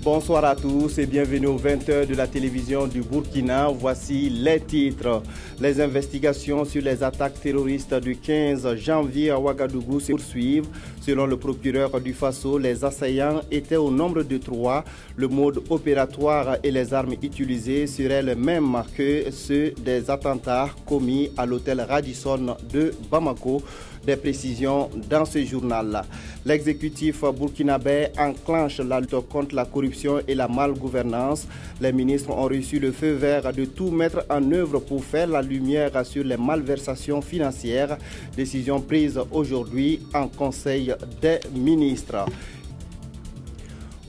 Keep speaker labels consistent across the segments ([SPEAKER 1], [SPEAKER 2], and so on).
[SPEAKER 1] Bonsoir à tous et bienvenue aux 20h de la télévision du Burkina. Voici les titres. Les investigations sur les attaques terroristes du 15 janvier à Ouagadougou se poursuivent. Selon le procureur du Faso, les assaillants étaient au nombre de 3. Le mode opératoire et les armes utilisées seraient les mêmes que ceux des attentats commis à l'hôtel Radisson de Bamako. Des précisions dans ce journal. L'exécutif burkinabé enclenche la lutte contre la corruption et la malgouvernance. Les ministres ont reçu le feu vert de tout mettre en œuvre pour faire la lumière sur les malversations financières. Décision prise aujourd'hui en Conseil des ministres.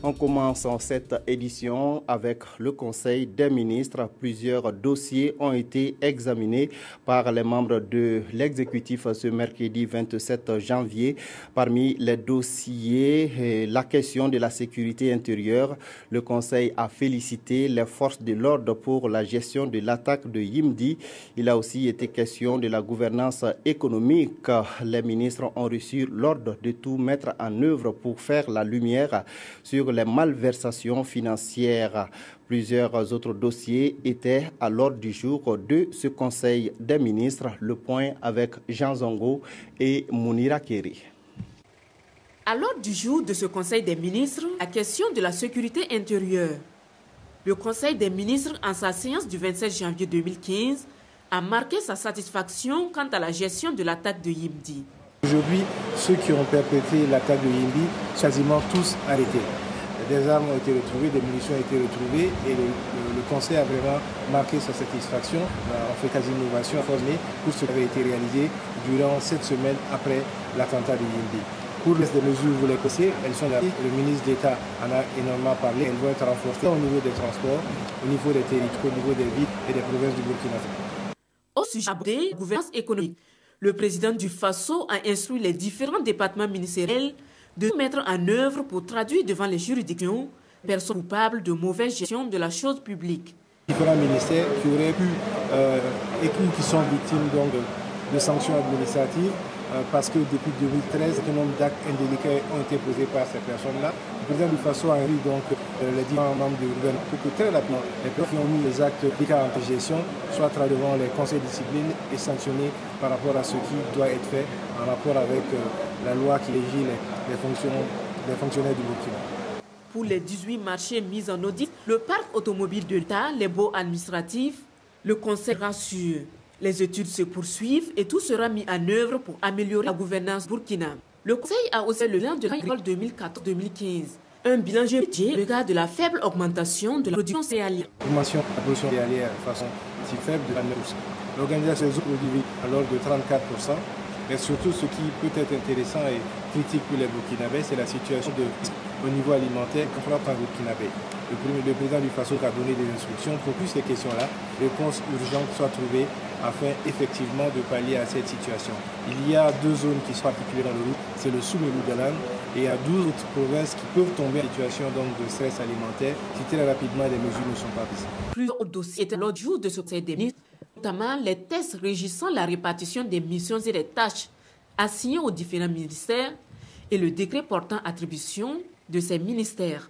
[SPEAKER 1] On commence cette édition avec le Conseil des ministres. Plusieurs dossiers ont été examinés par les membres de l'exécutif ce mercredi 27 janvier. Parmi les dossiers, la question de la sécurité intérieure. Le Conseil a félicité les forces de l'ordre pour la gestion de l'attaque de Yimdi. Il a aussi été question de la gouvernance économique. Les ministres ont reçu l'ordre de tout mettre en œuvre pour faire la lumière sur les malversations financières. Plusieurs autres dossiers étaient à l'ordre du jour de ce Conseil des ministres. Le point avec Jean Zongo et Mounira Kéri.
[SPEAKER 2] À l'ordre du jour de ce Conseil des ministres, la question de la sécurité intérieure. Le Conseil des ministres, en sa séance du 27 janvier 2015, a marqué sa satisfaction quant à la gestion de l'attaque de Yimdi.
[SPEAKER 3] Aujourd'hui, ceux qui ont perpétré l'attaque de Yimdi, quasiment tous arrêtés. Des armes ont été retrouvées, des munitions ont été retrouvées et le Conseil a vraiment marqué sa satisfaction. On fait quasi une innovation formée pour ce qui avait été réalisé durant cette semaine après l'attentat de Yimdi. Pour les mesures, vous les connaissez, elles sont là. Le ministre d'État en a énormément parlé. Elles vont être renforcées au niveau des transports, au niveau des territoires, au niveau des villes et des provinces du Burkina Faso.
[SPEAKER 2] Au sujet de la gouvernance économique, le président du Faso a instruit les différents départements ministériels de mettre en œuvre pour traduire devant les juridictions personnes coupables de mauvaise gestion de la chose publique.
[SPEAKER 3] Différents ministères qui auraient pu et qui sont victimes donc, de sanctions administratives parce que depuis 2013, un nombre d'actes indélicats ont été posés par ces personnes-là. Le président du Faso a eu donc les différents membres du gouvernement pour que très rapidement les personnes qui ont mis les actes indélicats en gestion soient traduits devant les conseils de discipline et sanctionnés par rapport à ce qui doit être fait en rapport avec la loi qui régit les fonctionnaires du Burkina.
[SPEAKER 2] Pour les 18 marchés mis en audit, le parc automobile de l'État, les baux administratifs, le Conseil rassure. Les études se poursuivent et tout sera mis en œuvre pour améliorer la gouvernance burkina. Le Conseil a aussi le bilan de l'année 2014-2015. Un bilan budgétaire regarde de la faible augmentation de la production céréalière.
[SPEAKER 3] L'augmentation de la production céréalière de façon si faible de 9%. L'organisation des produits à l'ordre de 34%. Mais surtout, ce qui peut être intéressant et critique pour les Burkinabés, c'est la situation au niveau alimentaire propre à Burkinabé. Le président du Faso a donné des instructions pour que ces questions-là, réponses urgentes soient trouvées afin effectivement de pallier à cette situation. Il y a deux zones qui sont particulièrement dans le route, c'est le Sous-Méloudalan et il y a 12 autres provinces qui peuvent tomber en situation donc, de stress alimentaire si très rapidement les mesures ne sont pas prises.
[SPEAKER 2] Plusieurs dossiers étaient l'autre jour de ce Conseil des ministres, notamment les tests régissant la répartition des missions et des tâches assignées aux différents ministères et le décret portant attribution de ces ministères.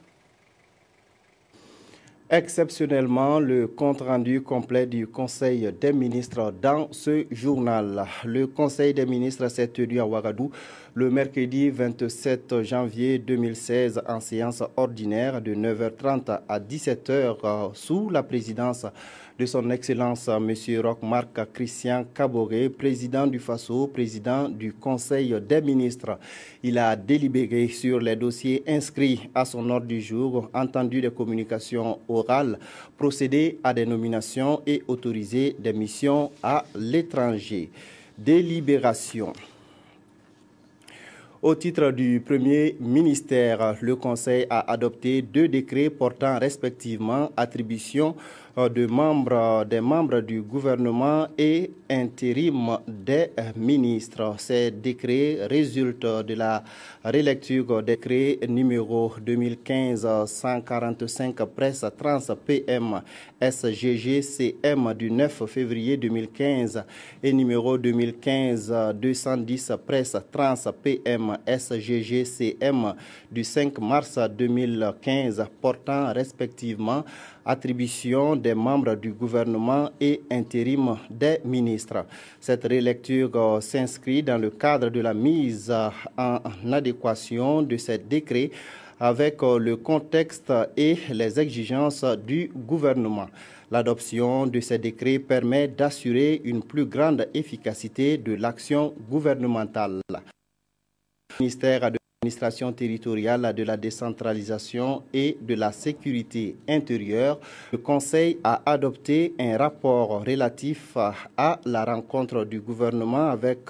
[SPEAKER 1] Exceptionnellement, le compte-rendu complet du Conseil des ministres dans ce journal. Le Conseil des ministres s'est tenu à Ouagadougou le mercredi 27 janvier 2016 en séance ordinaire de 9h30 à 17h sous la présidence de son Excellence M. Roch-Marc Christian Kaboré, président du Faso, président du Conseil des ministres. Il a délibéré sur les dossiers inscrits à son ordre du jour, entendu des communications orales, procédé à des nominations et autorisé des missions à l'étranger. Délibération. Au titre du premier ministère, le Conseil a adopté 2 décrets portant respectivement attribution des membres du gouvernement et intérim des ministres. Ces décrets résultent de la relecture des décrets numéro 2015-145 presse trans PM SGG CM du 9 février 2015 et numéro 2015-210 presse trans PM SGG CM du 5 mars 2015 portant respectivement attribution des membres du gouvernement et intérim des ministres. Cette relecture s'inscrit dans le cadre de la mise en adéquation de ces décrets avec le contexte et les exigences du gouvernement. L'adoption de ces décrets permet d'assurer une plus grande efficacité de l'action gouvernementale. Le ministère de l'administration territoriale, de la décentralisation et de la sécurité intérieure, le Conseil a adopté un rapport relatif à la rencontre du gouvernement avec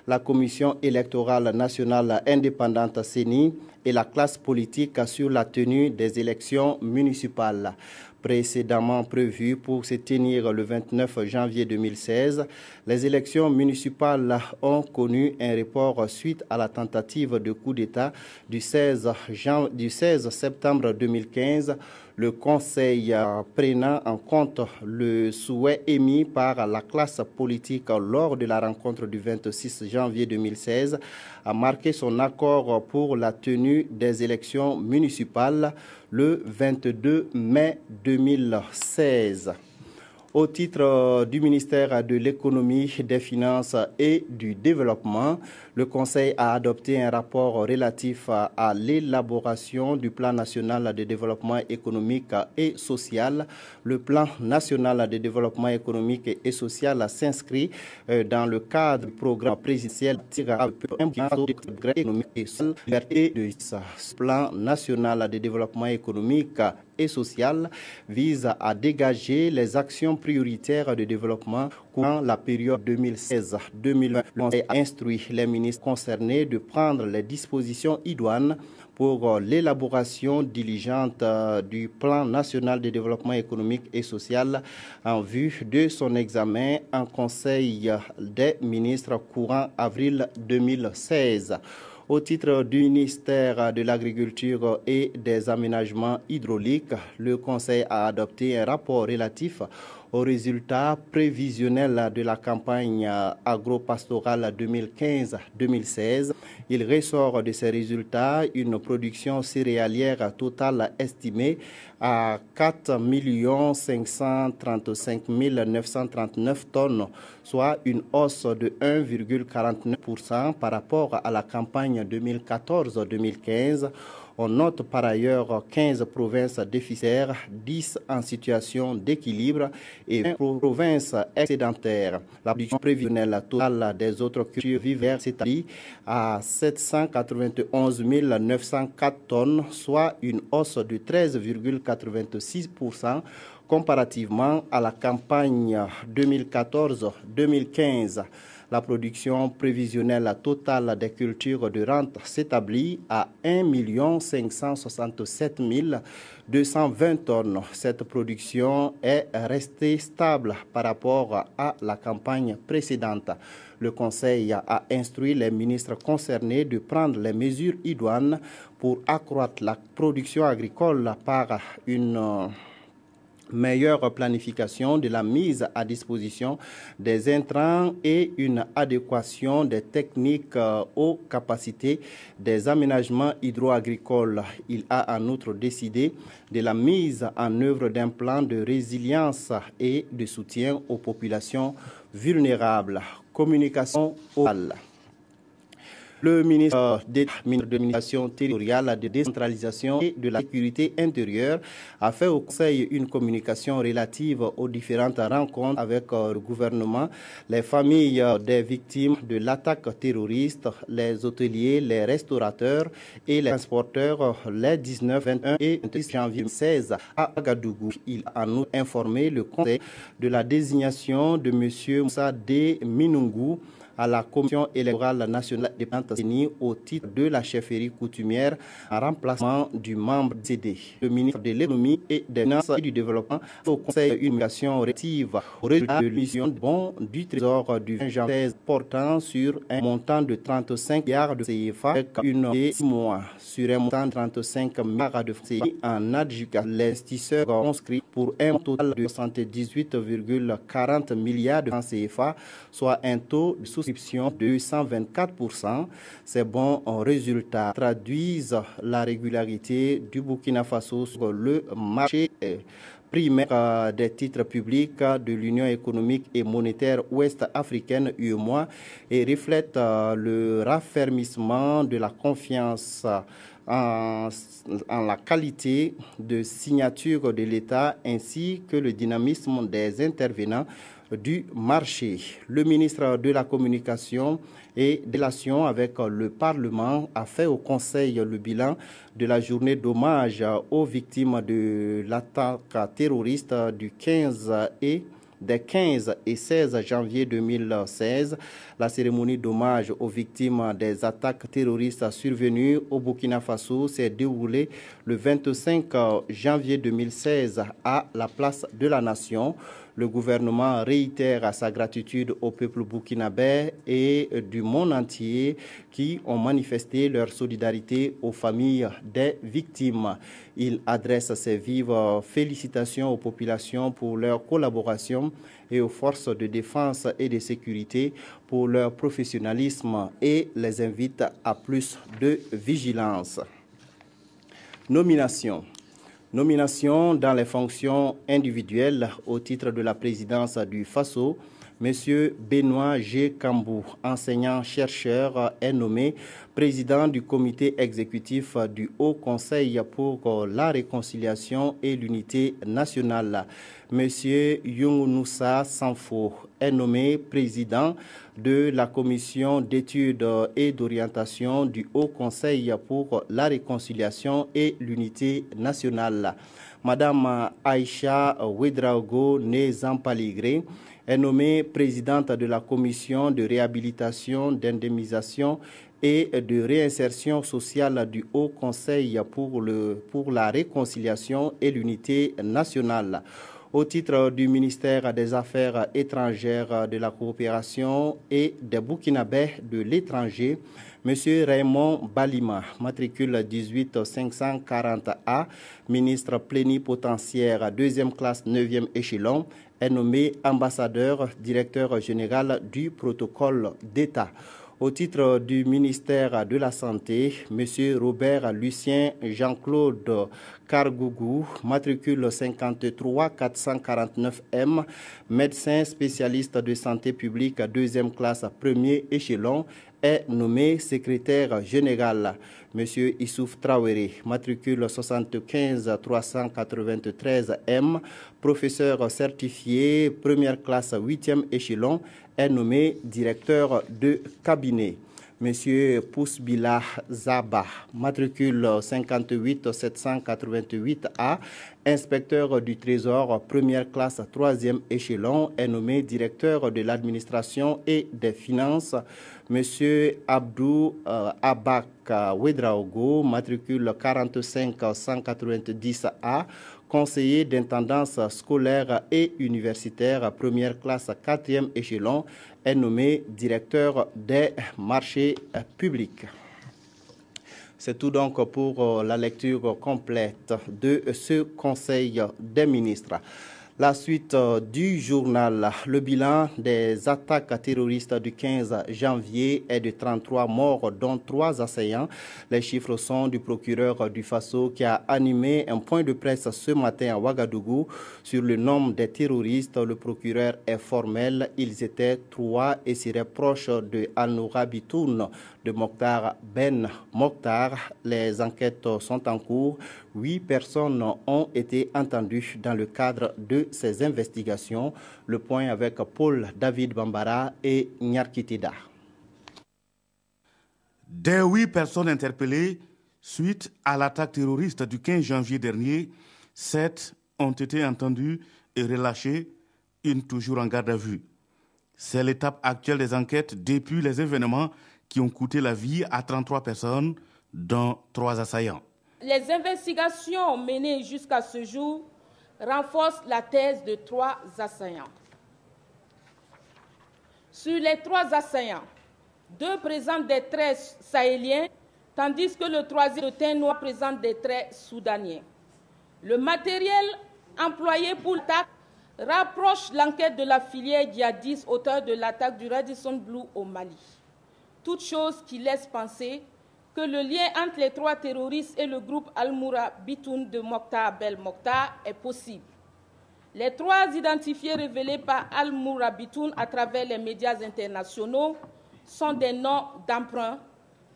[SPEAKER 1] la Commission électorale nationale indépendante CENI et la classe politique sur la tenue des élections municipales. Précédemment prévues pour se tenir le 29 janvier 2016, les élections municipales ont connu un report suite à la tentative de coup d'État du 16 septembre 2015. Le Conseil, prenant en compte le souhait émis par la classe politique lors de la rencontre du 26 janvier 2016, a marqué son accord pour la tenue des élections municipales le 22 mai 2016. Au titre du ministère de l'Économie, des Finances et du Développement, le Conseil a adopté un rapport relatif à l'élaboration du Plan national de développement économique et social. Le Plan national de développement économique et social s'inscrit dans le cadre du programme présidentiel Ce Plan national de développement économique et social vise à dégager les actions prioritaires de développement courant la période 2016-2020. Le Conseil a instruit les ministres concernés de prendre les dispositions idoines pour l'élaboration diligente du Plan national de développement économique et social en vue de son examen en Conseil des ministres courant avril 2016. Au titre du ministère de l'Agriculture et des Aménagements hydrauliques, le Conseil a adopté un rapport relatif aux résultats prévisionnels de la campagne agro-pastorale 2015-2016. Il ressort de ces résultats une production céréalière totale estimée à 4 535 939 tonnes, soit une hausse de 1,49% par rapport à la campagne 2014-2015. On note par ailleurs 15 provinces déficitaires, 10 en situation d'équilibre et 20 provinces excédentaires. La production prévisionnelle totale des autres cultures vivères s'établit à 791 904 tonnes, soit une hausse de 13,86% comparativement à la campagne 2014-2015. La production prévisionnelle totale des cultures de rente s'établit à 1 567 220 tonnes. Cette production est restée stable par rapport à la campagne précédente. Le Conseil a instruit les ministres concernés de prendre les mesures idoines pour accroître la production agricole par une meilleure planification de la mise à disposition des intrants et une adéquation des techniques aux capacités des aménagements hydro-agricoles. Il a en outre décidé de la mise en œuvre d'un plan de résilience et de soutien aux populations vulnérables. Communication orale. Le ministre de l'administration territoriale, de décentralisation et de la sécurité intérieure a fait au Conseil une communication relative aux différentes rencontres avec le gouvernement, les familles des victimes de l'attaque terroriste, les hôteliers, les restaurateurs et les transporteurs les 19, 21 et 26 janvier 2016 à Ouagadougou. Il a en outre informé le Conseil de la désignation de M. Moussa D. Minungou à la Commission électorale nationale indépendante CENI au titre de la chefferie coutumière en remplacement du membre CD. Le ministre de l'économie et des finances et du développement au Conseil une communication relative au résultat de l'émission de bons du Trésor du 20 janvier portant sur un montant de 35 milliards de CFA avec une et 6 mois. Sur un montant de 35 milliards de CFA en adjudication, les investisseurs ont inscrit pour un total de 78,40 milliards de francs CFA, soit un taux de souscription de 124%. Ces bons résultats traduisent la régularité du Burkina Faso sur le marché primaire des titres publics de l'Union économique et monétaire ouest-africaine UEMOA et reflètent le raffermissement de la confiance en la qualité de signature de l'État ainsi que le dynamisme des intervenants du marché. Le ministre de la Communication et des Relations avec le Parlement a fait au Conseil le bilan de la journée d'hommage aux victimes de l'attaque terroriste des 15 et 16 janvier 2016. La cérémonie d'hommage aux victimes des attaques terroristes survenues au Burkina Faso s'est déroulée le 25 janvier 2016 à la place de la Nation. Le gouvernement réitère sa gratitude au peuple burkinabé et du monde entier qui ont manifesté leur solidarité aux familles des victimes. Il adresse ses vives félicitations aux populations pour leur collaboration et aux forces de défense et de sécurité pour leur professionnalisme et les invite à plus de vigilance. Nomination dans les fonctions individuelles au titre de la présidence du FASO. M. Benoît G. Kambou, enseignant-chercheur, est nommé président du comité exécutif du Haut Conseil pour la réconciliation et l'unité nationale. M. Younoussa Sanfo est nommé président de la commission d'études et d'orientation du Haut Conseil pour la réconciliation et l'unité nationale. Madame Aïcha Ouedraogo Nezampaligré est nommée présidente de la commission de réhabilitation, d'indemnisation et de réinsertion sociale du Haut Conseil pour la réconciliation et l'unité nationale. Au titre du ministère des Affaires étrangères, de la coopération et des Burkinabés de l'étranger, M. Raymond Balima, matricule 18540A, ministre plénipotentiaire 2e classe 9e échelon, est nommé ambassadeur directeur général du protocole d'État. Au titre du ministère de la Santé, M. Robert Lucien Jean-Claude Kargougou, matricule 53449M, médecin spécialiste de santé publique 2e classe 1er échelon, est nommé secrétaire général. M. Issouf Traoré, matricule 75393M, professeur certifié 1re classe 8e échelon, est nommé directeur de cabinet. M. Poussbila Zaba, matricule 58788A, inspecteur du Trésor, 1re classe 3e échelon, est nommé directeur de l'administration et des finances. M. Abdou Abak Ouedraogo, matricule 45190A, conseiller d'intendance scolaire et universitaire, 1re classe 4e échelon, est nommé directeur des marchés publics. C'est tout donc pour la lecture complète de ce Conseil des ministres. La suite du journal, le bilan des attaques terroristes du 15 janvier est de 33 morts, dont 3 assaillants. Les chiffres sont du procureur du Faso qui a animé un point de presse ce matin à Ouagadougou sur le nombre des terroristes. Le procureur est formel, ils étaient 3 et seraient proches de Al-Noura Bitoun, de Mokhtar Ben Mokhtar. Les enquêtes sont en cours. 8 personnes ont été entendues dans le cadre de ces investigations. Le point avec Paul David Bambara et Nyarkitida.
[SPEAKER 4] Des 8 personnes interpellées suite à l'attaque terroriste du 15 janvier dernier, 7 ont été entendues et relâchées, une toujours en garde à vue. C'est l'étape actuelle des enquêtes depuis les événements qui ont coûté la vie à 33 personnes, dont 3 assaillants.
[SPEAKER 5] Les investigations menées jusqu'à ce jour renforcent la thèse de 3 assaillants. Sur les 3 assaillants, 2 présentent des traits sahéliens, tandis que le 3e de teint noir présente des traits soudaniens. Le matériel employé pour l'attaque rapproche l'enquête de la filière djihadiste auteur de l'attaque du Radisson Blu au Mali. Toute chose qui laisse penser que le lien entre les 3 terroristes et le groupe Al-Moura Bitoun de Mokhtar Bel Mokhtar est possible. Les 3 identifiés révélés par Al-Moura Bitoun à travers les médias internationaux sont des noms d'emprunt,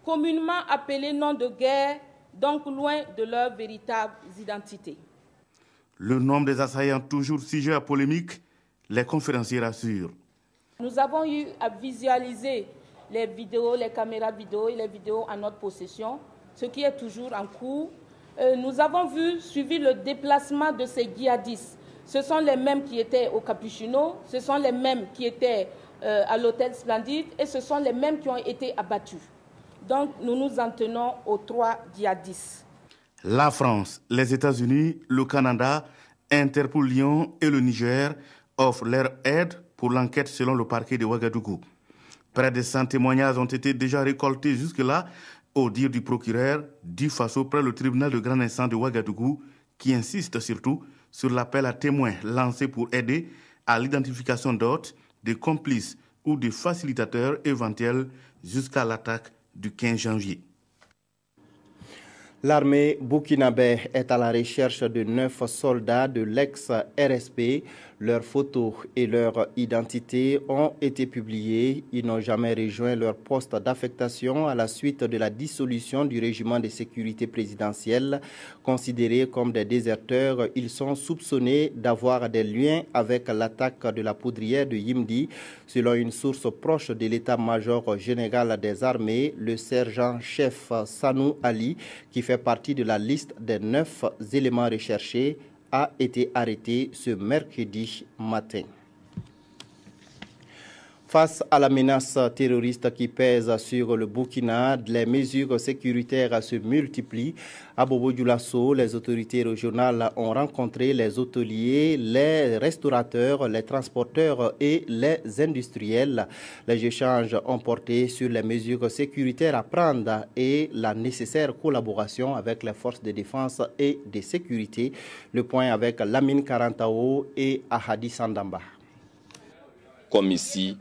[SPEAKER 5] communément appelés noms de guerre, donc loin de leurs véritables identités.
[SPEAKER 4] Le nombre des assaillants toujours sujet à polémique, les conférenciers rassurent.
[SPEAKER 5] Nous avons eu à visualiser les vidéos, les caméras vidéo et les vidéos en notre possession, ce qui est toujours en cours. Nous avons suivi le déplacement de ces djihadistes. Ce sont les mêmes qui étaient au Capuchino, ce sont les mêmes qui étaient à l'hôtel Splendide et ce sont les mêmes qui ont été abattus. Donc nous nous en tenons aux 3 djihadistes.
[SPEAKER 4] La France, les États-Unis, le Canada, Interpol Lyon et le Niger offrent leur aide pour l'enquête selon le parquet de Ouagadougou. Près de 100 témoignages ont été déjà récoltés jusque-là, au dire du procureur du Faso près le tribunal de grande instance de Ouagadougou, qui insiste surtout sur l'appel à témoins lancé pour aider à l'identification d'hôtes, de complices ou de facilitateurs éventuels jusqu'à l'attaque du 15 janvier.
[SPEAKER 1] L'armée burkinabé est à la recherche de 9 soldats de l'ex-RSP. Leurs photos et leur identité ont été publiées. Ils n'ont jamais rejoint leur poste d'affectation à la suite de la dissolution du régiment de sécurité présidentielle. Considérés comme des déserteurs, ils sont soupçonnés d'avoir des liens avec l'attaque de la poudrière de Yimdi. Selon une source proche de l'état-major général des armées, le sergent-chef Sanou Ali, qui fait partie de la liste des 9 éléments recherchés, a été arrêté ce mercredi matin. Face à la menace terroriste qui pèse sur le Burkina, les mesures sécuritaires se multiplient. À Bobo-Dioulasso, les autorités régionales ont rencontré les hôteliers, les restaurateurs, les transporteurs et les industriels. Les échanges ont porté sur les mesures sécuritaires à prendre et la nécessaire collaboration avec les forces de défense et de sécurité. Le point avec Lamine Karantao et Ahadi Sandamba.
[SPEAKER 6] Comme ici,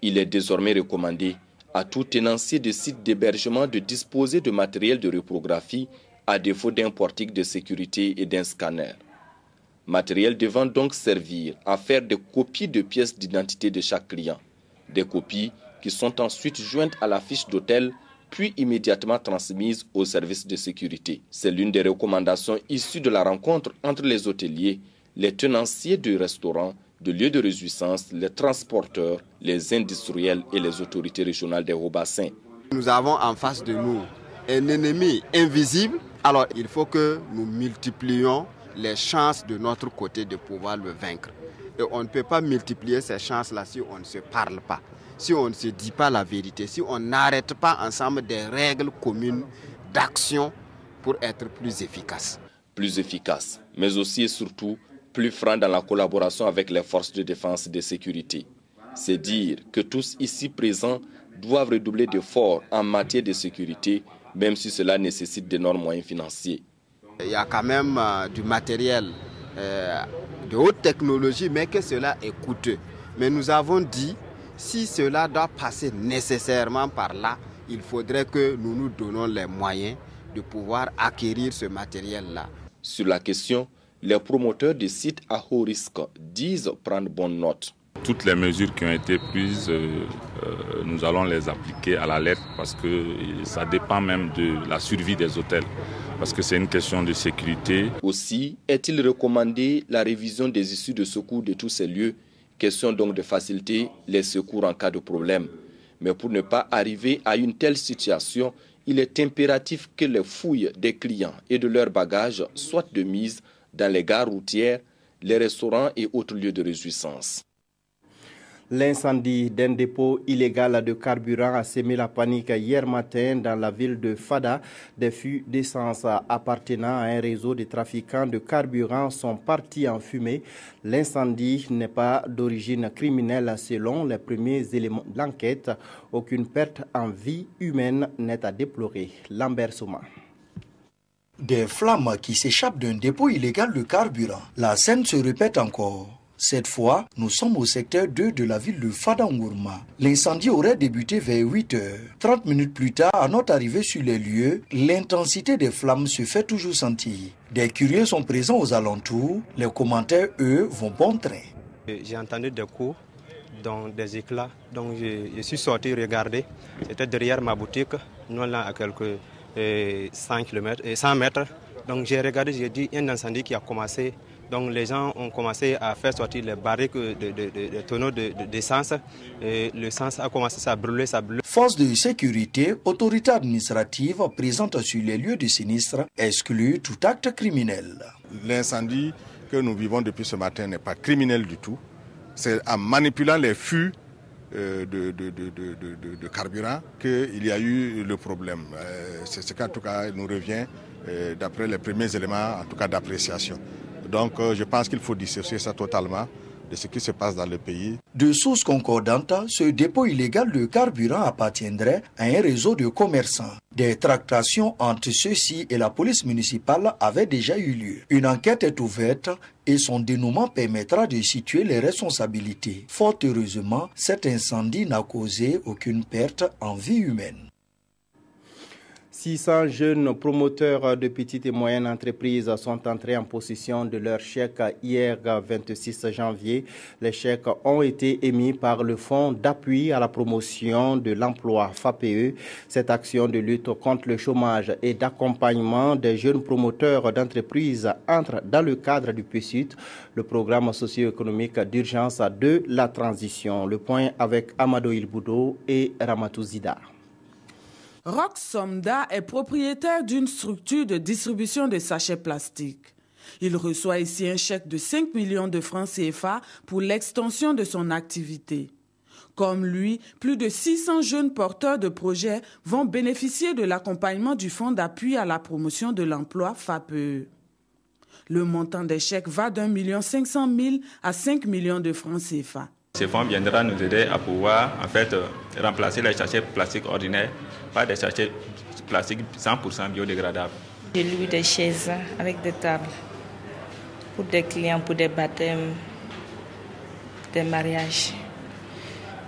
[SPEAKER 6] il est désormais recommandé à tout tenancier de site d'hébergement de disposer de matériel de reprographie à défaut d'un portique de sécurité et d'un scanner. Matériel devant donc servir à faire des copies de pièces d'identité de chaque client. Des copies qui sont ensuite jointes à la fiche d'hôtel puis immédiatement transmises aux services de sécurité. C'est l'une des recommandations issues de la rencontre entre les hôteliers, les tenanciers de restaurants, de lieux de réjouissance, les transporteurs, les industriels et les autorités régionales des hauts bassins.
[SPEAKER 7] Nous avons en face de nous un ennemi invisible, alors il faut que nous multiplions les chances de notre côté de pouvoir le vaincre. Et on ne peut pas multiplier ces chances-là si on ne se parle pas, si on ne se dit pas la vérité, si on n'arrête pas ensemble des règles communes d'action pour être plus efficace.
[SPEAKER 6] Plus efficace, mais aussi et surtout plus franc dans la collaboration avec les forces de défense et de sécurité. C'est dire que tous ici présents doivent redoubler d'efforts en matière de sécurité, même si cela nécessite d'énormes moyens financiers.
[SPEAKER 7] Il y a quand même du matériel de haute technologie, mais que cela est coûteux. Mais nous avons dit, si cela doit passer nécessairement par là, il faudrait que nous nous donnons les moyens de pouvoir acquérir ce matériel-là.
[SPEAKER 6] Sur la question, les promoteurs des sites à haut risque disent prendre bonne note.
[SPEAKER 8] Toutes les mesures qui ont été prises, nous allons les appliquer à la lettre parce que ça dépend même de la survie des hôtels, parce que c'est une question de sécurité.
[SPEAKER 6] Aussi, est-il recommandé la révision des issues de secours de tous ces lieux, question donc de faciliter les secours en cas de problème. Mais pour ne pas arriver à une telle situation, il est impératif que les fouilles des clients et de leurs bagages soient de mise dans les gares routières, les restaurants et autres lieux de réjouissance.
[SPEAKER 1] L'incendie d'un dépôt illégal de carburant a sémé la panique hier matin dans la ville de Fada. Des fûts d'essence appartenant à un réseau de trafiquants de carburant sont partis en fumée. L'incendie n'est pas d'origine criminelle selon les premiers éléments de l'enquête. Aucune perte en vie humaine n'est à déplorer. Lambert Souma.
[SPEAKER 9] Des flammes qui s'échappent d'un dépôt illégal de carburant. La scène se répète encore. Cette fois, nous sommes au secteur 2 de la ville de Fada-Ngourma. L'incendie aurait débuté vers 8 heures. 30 minutes plus tard, à notre arrivée sur les lieux, l'intensité des flammes se fait toujours sentir. Des curieux sont présents aux alentours. Les commentaires, eux, vont bon train.
[SPEAKER 10] J'ai entendu des coups, donc des éclats. Donc je suis sorti regarder. C'était derrière ma boutique, non là à quelques 100 mètres. Donc j'ai regardé, j'ai dit un incendie qui a commencé. Donc les gens ont commencé à faire sortir les barriques de tonneaux d'essence. L'essence a commencé à brûler,
[SPEAKER 9] Force de sécurité, autorité administrative présente sur les lieux du sinistre exclut tout acte criminel.
[SPEAKER 11] L'incendie que nous vivons depuis ce matin n'est pas criminel du tout. C'est en manipulant les fûts de carburant qu'il y a eu le problème. C'est ce qu'en tout cas nous revient d'après les premiers éléments en tout cas d'appréciation. Donc je pense qu'il faut dissocier ça totalement de ce qui se passe dans le pays.
[SPEAKER 9] De sources concordantes, ce dépôt illégal de carburant appartiendrait à un réseau de commerçants. Des tractations entre ceux-ci et la police municipale avaient déjà eu lieu. Une enquête est ouverte et son dénouement permettra de situer les responsabilités. Fort heureusement, cet incendie n'a causé aucune perte en vie humaine.
[SPEAKER 1] 600 jeunes promoteurs de petites et moyennes entreprises sont entrés en possession de leur chèque hier 26 janvier. Les chèques ont été émis par le Fonds d'appui à la promotion de l'emploi FAPE. Cette action de lutte contre le chômage et d'accompagnement des jeunes promoteurs d'entreprises entre dans le cadre du PSUT, le programme socio-économique d'urgence de la transition. Le point avec Amado Ilboudo et Ramatou Zida.
[SPEAKER 12] Rox Somda est propriétaire d'une structure de distribution de sachets plastiques. Il reçoit ici un chèque de 5 millions de francs CFA pour l'extension de son activité. Comme lui, plus de 600 jeunes porteurs de projets vont bénéficier de l'accompagnement du Fonds d'appui à la promotion de l'emploi FAPE. Le montant des chèques va d'1 500 000 à 5 millions de francs CFA.
[SPEAKER 13] Ce fonds viendra nous aider à pouvoir remplacer les sachets plastiques ordinaires par des sachets plastiques 100% biodégradables.
[SPEAKER 14] J'ai loué des chaises avec des tables pour des clients, pour des baptêmes, des mariages.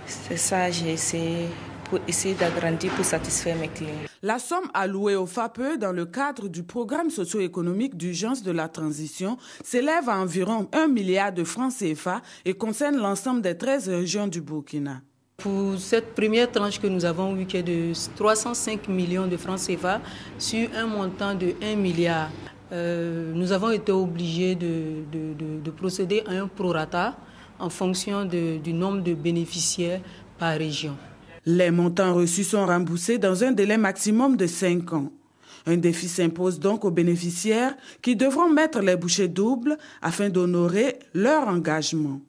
[SPEAKER 14] C'est ça, j'ai essayé pour essayer d'agrandir, pour satisfaire mes clients.
[SPEAKER 12] La somme allouée au FAPE dans le cadre du programme socio-économique d'urgence de la transition s'élève à environ 1 milliard de francs CFA et concerne l'ensemble des 13 régions du Burkina.
[SPEAKER 15] Pour cette première tranche que nous avons eue, qui est de 305 millions de francs CFA sur un montant de 1 milliard, nous avons été obligés de procéder à un prorata en fonction du nombre de bénéficiaires par région.
[SPEAKER 12] Les montants reçus sont remboursés dans un délai maximum de 5 ans. Un défi s'impose donc aux bénéficiaires qui devront mettre les bouchées doubles afin d'honorer leur engagement.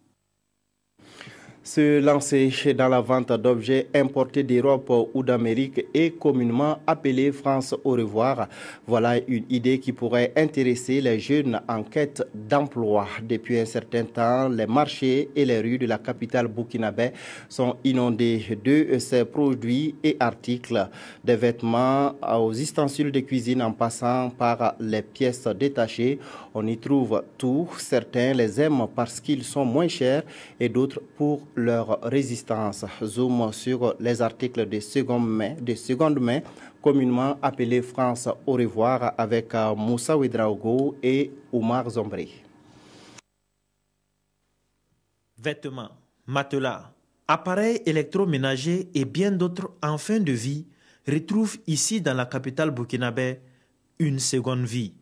[SPEAKER 1] Se lancer dans la vente d'objets importés d'Europe ou d'Amérique est communément appelé France au revoir. Voilà une idée qui pourrait intéresser les jeunes en quête d'emploi. Depuis un certain temps, les marchés et les rues de la capitale burkinabé sont inondés de ces produits et articles, des vêtements aux ustensiles de cuisine en passant par les pièces détachées. On y trouve tout. Certains les aiment parce qu'ils sont moins chers et d'autres pour leur résistance. Zoom sur les articles de seconde main, communément appelés France au revoir, avec Moussa Ouedraogo et Oumar Zombré.
[SPEAKER 16] Vêtements, matelas, appareils électroménagers et bien d'autres en fin de vie retrouvent ici dans la capitale burkinabé une seconde vie.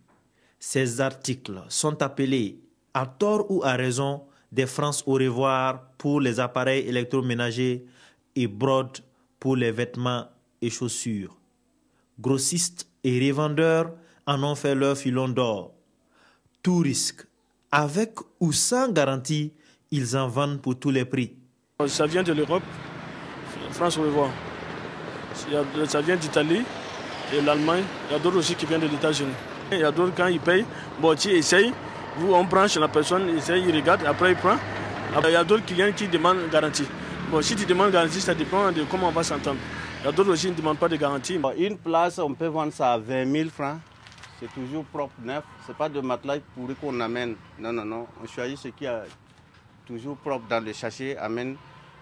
[SPEAKER 16] Ces articles sont appelés, à tort ou à raison, des France au revoir pour les appareils électroménagers et Brod pour les vêtements et chaussures. Grossistes et revendeurs en ont fait leur filon d'or. Tout risque, avec ou sans garantie, ils en vendent pour tous les prix.
[SPEAKER 17] Ça vient de l'Europe, France Orevoir. Ça vient d'Italie et l'Allemagne. Il y a d'autres aussi qui viennent de l'États-Unis. Il y a d'autres, quand ils payent, bon, tu essayes, on branche la personne, il essaye, il regarde, après il prend. Il y a d'autres clients qui demandent garantie. Bon, si tu demandes garantie, ça dépend de comment on va s'entendre. Il y a d'autres aussi qui ne demandent pas de garantie.
[SPEAKER 18] Une place, on peut vendre ça à 20 000 francs. C'est toujours propre, neuf. Ce n'est pas de matelas pourri qu'on amène. Non, non, non. On choisit ce qui est toujours propre dans le sachet, amène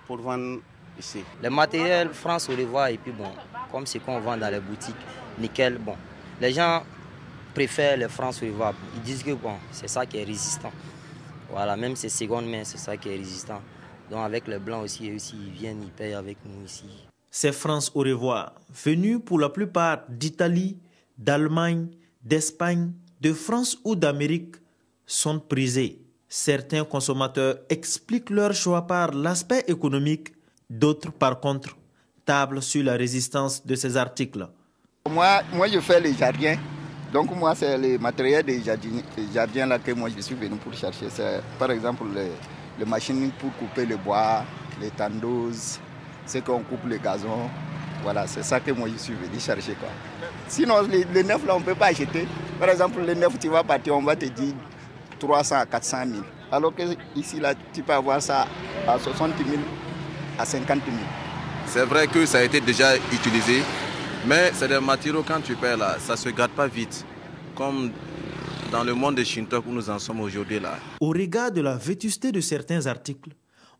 [SPEAKER 18] pour vendre ici.
[SPEAKER 19] Le matériel France Orevoir et puis bon, comme ce qu'on vend dans les boutiques, nickel, bon. Les gens préfèrent les France Orevoir. Ils disent que bon, c'est ça qui est résistant. Voilà, même ces secondes mains, c'est ça qui est résistant. Donc avec les blancs aussi, eux aussi, ils viennent, ils payent avec nous ici.
[SPEAKER 16] Ces France Orevoir, venus pour la plupart d'Italie, d'Allemagne, d'Espagne, de France ou d'Amérique, sont prisés. Certains consommateurs expliquent leur choix par l'aspect économique, d'autres par contre tablent sur la résistance de ces articles.
[SPEAKER 20] Moi je fais les jardins, donc moi c'est le matériel des jardins là que moi je suis venu pour chercher. C'est par exemple les machines pour couper le bois, les tondeuses, c'est qu'on coupe le gazon. Voilà, c'est ça que moi je suis venu chercher quoi. Sinon les neufs là on ne peut pas acheter. Par exemple les neufs tu vas partir, on va te dire 300 à 400 000. Alors que ici là tu peux avoir ça à 60 000, à 50 000.
[SPEAKER 21] C'est vrai que ça a été déjà utilisé, mais c'est des matériaux quand tu perds là, ça ne se garde pas vite. Comme dans le monde des Shintok où nous en sommes aujourd'hui là.
[SPEAKER 16] Au regard de la vétusté de certains articles,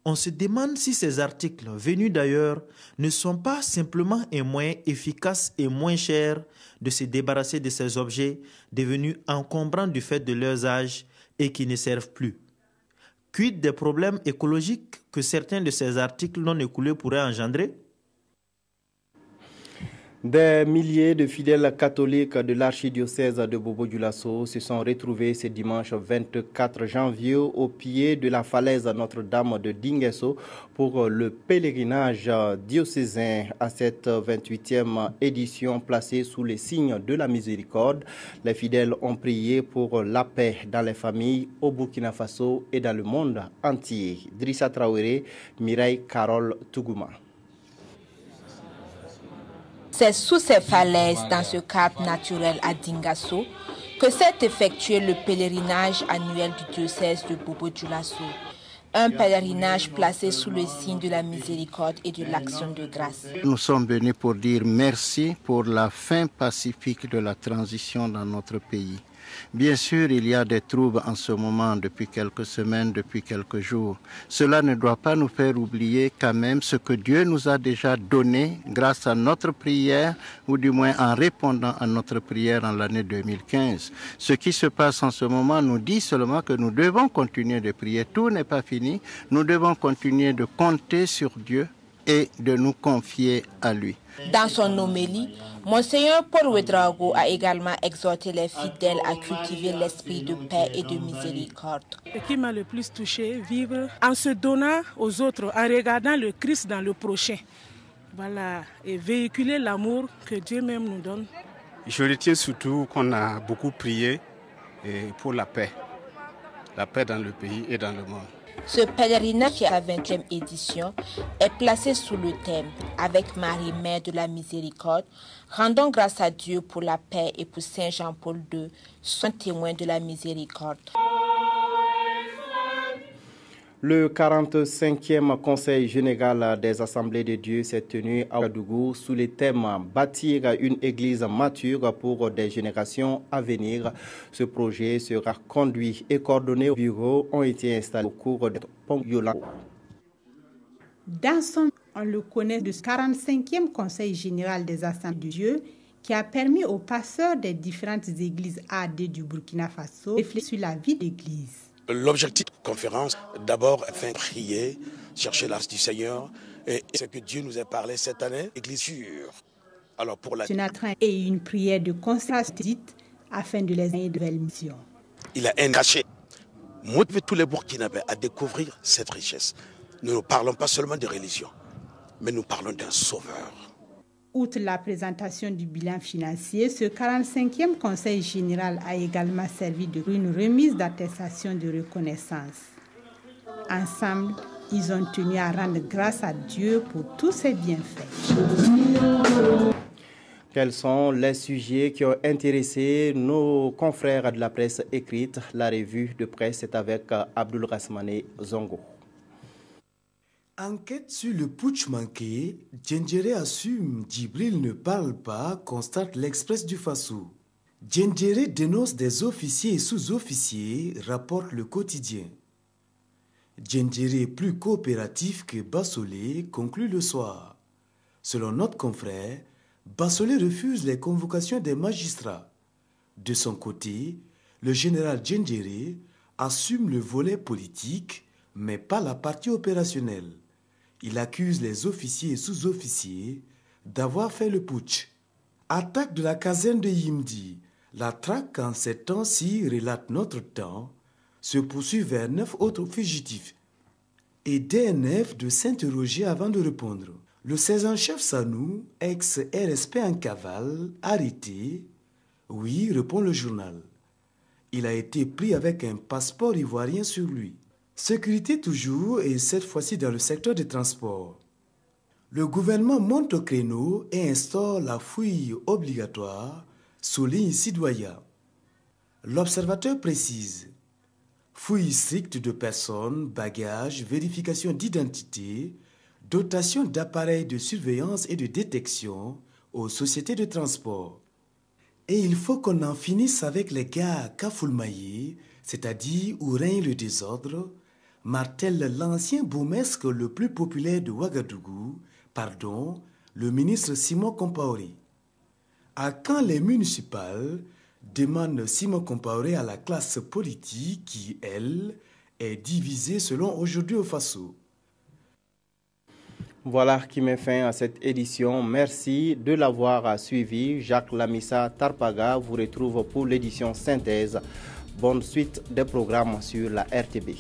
[SPEAKER 16] on se demande si ces articles venus d'ailleurs ne sont pas simplement un moyen efficace et moins cher de se débarrasser de ces objets devenus encombrants du fait de leur âge et qui ne servent plus. Quid des problèmes écologiques que certains de ces articles non écoulés pourraient engendrer?
[SPEAKER 1] Des milliers de fidèles catholiques de l'archidiocèse de Bobo-Dioulasso se sont retrouvés ce dimanche 24 janvier au pied de la falaise Notre-Dame de Dinguesso pour le pèlerinage diocésain à cette 28e édition placée sous les signes de la miséricorde. Les fidèles ont prié pour la paix dans les familles au Burkina Faso et dans le monde entier. Drissa Traoré, Mireille Carole Tougouma.
[SPEAKER 22] C'est sous ces falaises, dans ce cadre naturel à Dingasso, que s'est effectué le pèlerinage annuel du diocèse de Bobo-Dioulasso. Un pèlerinage placé sous le signe de la miséricorde et de l'action de grâce.
[SPEAKER 20] Nous sommes venus pour dire merci pour la fin pacifique de la transition dans notre pays. Bien sûr, il y a des troubles en ce moment depuis quelques semaines, depuis quelques jours. Cela ne doit pas nous faire oublier quand même ce que Dieu nous a déjà donné grâce à notre prière, ou du moins en répondant à notre prière en l'année 2015. Ce qui se passe en ce moment nous dit seulement que nous devons continuer de prier. Tout n'est pas fini. Nous devons continuer de compter sur Dieu et de nous confier à lui.
[SPEAKER 22] Dans son homélie, Monseigneur Paul Ouédraogo a également exhorté les fidèles à cultiver l'esprit de paix et de miséricorde.
[SPEAKER 23] Ce qui m'a le plus touché, vivre en se donnant aux autres, en regardant le Christ dans le prochain. Voilà, et véhiculer l'amour que Dieu même nous donne.
[SPEAKER 24] Je retiens surtout qu'on a beaucoup prié pour la paix dans le pays et dans le monde.
[SPEAKER 22] Ce pèlerinage, qui est à la 20e édition, est placé sous le thème « Avec Marie, Mère de la Miséricorde, rendons grâce à Dieu pour la paix et pour Saint Jean-Paul II, son témoin de la miséricorde ».
[SPEAKER 1] Le 45e Conseil général des Assemblées de Dieu s'est tenu à Ouagadougou sous le thème « Bâtir une église mature pour des générations à venir ». Ce projet sera conduit et coordonné. Au bureau ont été installés au cours de Pont-Yola.
[SPEAKER 25] Dans son, on le connaît du 45e Conseil général des Assemblées de Dieu qui a permis aux pasteurs des différentes églises AD du Burkina Faso de réfléchir sur la vie d'église.
[SPEAKER 26] L'objectif de la conférence, d'abord, est de prier, chercher l'âge du Seigneur, et ce que Dieu nous a parlé cette année, Église sûre. Alors pour la...
[SPEAKER 25] Et une prière de consécration afin de les aider de nouvelles missions.
[SPEAKER 26] Il a caché. Motiver tous les Burkinabés à découvrir cette richesse. Nous ne parlons pas seulement de religion, mais nous parlons d'un sauveur.
[SPEAKER 25] Outre la présentation du bilan financier, ce 45e Conseil général a également servi de une remise d'attestation de reconnaissance. Ensemble, Ils ont tenu à rendre grâce à Dieu pour tous ses bienfaits.
[SPEAKER 1] Quels sont les sujets qui ont intéressé nos confrères de la presse écrite? La revue de presse est avec Abdul Rasmane Zongo.
[SPEAKER 2] Enquête sur le putsch manqué, Djendjere assume, Djibril ne parle pas, constate l'Express du Faso. Djendjere dénonce des officiers et sous-officiers, rapporte le quotidien. Djendjere est plus coopératif que Bassolé, conclut le soir. Selon notre confrère, Bassolé refuse les convocations des magistrats. De son côté, le général Djendjere assume le volet politique, mais pas la partie opérationnelle. Il accuse les officiers et sous-officiers d'avoir fait le putsch. Attaque de la caserne de Yimdi. La traque en ces temps-ci, relate notre temps, se poursuit vers 9 autres fugitifs. Et DNF de s'interroger avant de répondre. Le sergent-chef Sanou, ex-RSP en cavale, arrêté. Oui, répond le journal. Il a été pris avec un passeport ivoirien sur lui. Sécurité toujours, et cette fois-ci dans le secteur des transports. Le gouvernement monte au créneau et instaure la fouille obligatoire, souligne Sidoya. L'observateur précise: fouille stricte de personnes, bagages, vérification d'identité, dotation d'appareils de surveillance et de détection aux sociétés de transport. Et il faut qu'on en finisse avec les gars Kafoulmaïé, c'est-à-dire où règne le désordre, martèle l'ancien bourgmestre le plus populaire de Ouagadougou, le ministre Simon Compaoré. À quand les municipales, demande Simon Compaoré à la classe politique qui, elle, est divisée selon Aujourd'hui au Faso.
[SPEAKER 1] Voilà qui met fin à cette édition. Merci de l'avoir suivi. Jacques Lamissa Tarpaga vous retrouve pour l'édition synthèse. Bonne suite des programmes sur la RTB.